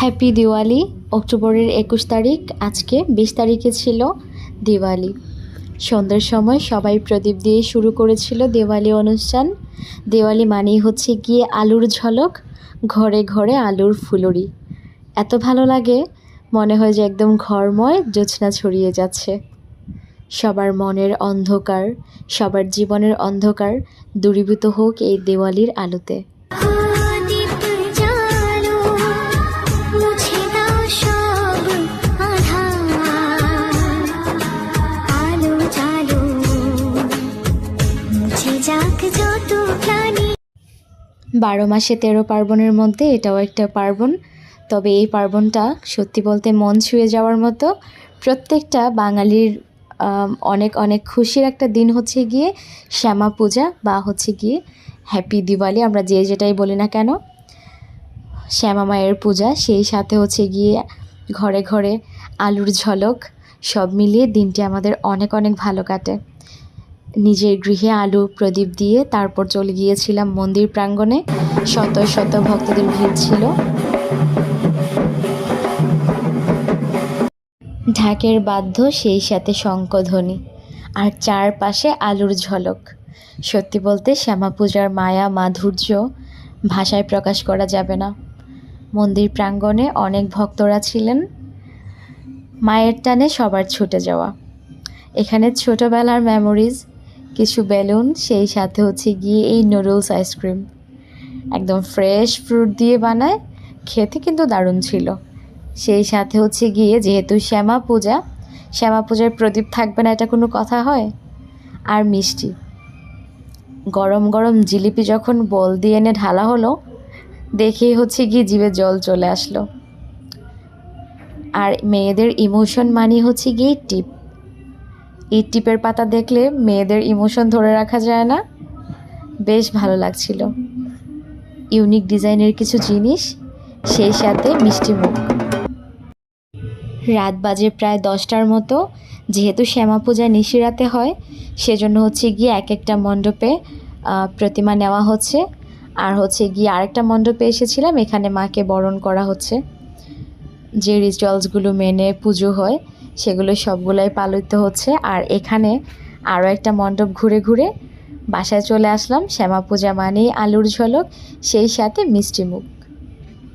Happy Diwali. অক্টোবরের 21 তারিখ, আজকে 20 তারিখে ছিল দিওয়ালি। সন্ধ্যার সময় সবাই প্রদীপ দিয়ে শুরু করেছিল দিওয়ালি অনুষ্ঠান। দিওয়ালি মানেই হচ্ছে গিয়ে আলুর ঝলক, ঘরে ঘরে আলুর ফুলুরি। এত ভালো লাগে, মনে হয় যে একদম ঘরময় জ্যোৎস্না ছড়িয়ে যাচ্ছে। সবার মনের অন্ধকার, সবার জীবনের অন্ধকার দূরীভূত হোক এই দিওয়ালির আলোতে। বারো মাসে 13 পার্বণের মধ্যে এটাও একটা পার্বণ। তবে এই পার্বণটা সত্যি বলতে মন ছুঁয়ে যাওয়ার মতো। প্রত্যেকটা বাঙালির অনেক অনেক খুশির একটা দিন হচ্ছে গিয়ে শ্যামা পূজা বা হচ্ছে গিয়ে হ্যাপি দিওয়ালি, আমরা যে যেটাই বলি না কেন, শ্যামা মায়ের পূজা। সেই সাথে হচ্ছে গিয়ে ঘরে ঘরে আলুর ঝলক, সব মিলিয়ে দিনটি আমাদের অনেক অনেক ভালো কাটে। নিজের গৃহে আলু প্রদীপ দিয়ে তারপর চলে গিয়েছিলাম মন্দির প্রাঙ্গণে। শত শত ভক্তদের ভিড় ছিল। ঢাকের বাদ্য, সেই সাথে শঙ্খধ্বনি, আর চারপাশে আলুর ঝলক। সত্যি বলতে শ্যামা পূজার মায়া মাধুর্য ভাষায় প্রকাশ করা যাবে না। মন্দির প্রাঙ্গণে অনেক ভক্তরা ছিলেন। মায়ের টানে সবার ছুটে যাওয়া। এখানে ছোটোবেলার মেমোরিজ, কিছু বেলুন, সেই সাথে হচ্ছে গিয়ে এই নুডলস আইসক্রিম, একদম ফ্রেশ ফ্রুট দিয়ে বানায়, খেতে কিন্তু দারুণ ছিল। সেই সাথে হচ্ছে গিয়ে যেহেতু শ্যামা পূজার প্রদীপ থাকবে না, এটা কোনো কথা হয়? আর মিষ্টি, গরম গরম জিলিপি যখন বল দিয়ে এনে ঢালা হলো, দেখেই হচ্ছে গিয়ে জিভে জল চলে আসলো। আর মেয়েদের ইমোশন মানি হচ্ছে গিয়ে টিপ। এই টিপের পাতা দেখলে মেয়েদের ইমোশন ধরে রাখা যায় না। বেশ ভালো লাগছিল। ইউনিক ডিজাইনের কিছু জিনিস, সেই সাথে মিষ্টি মুখ। রাত বাজে প্রায় 10টার মতো। যেহেতু শ্যামা পূজা নিশিরাতে হয়, সেজন্য হচ্ছে গিয়ে এক একটা মণ্ডপে প্রতিমা নেওয়া হচ্ছে। আর হচ্ছে গিয়ে আরেকটা মণ্ডপে এসেছিলাম, এখানে মাকে বরণ করা হচ্ছে। যে রিচুয়ালসগুলো মেনে পুজো হয় সেগুলো সবগুলোই পালিত হচ্ছে। আর এখানে আরও একটা মণ্ডপ ঘুরে ঘুরে বাসায় চলে আসলাম। শ্যামা পূজা মানেই আলুর ঝলক, সেই সাথে মিষ্টি মুখ।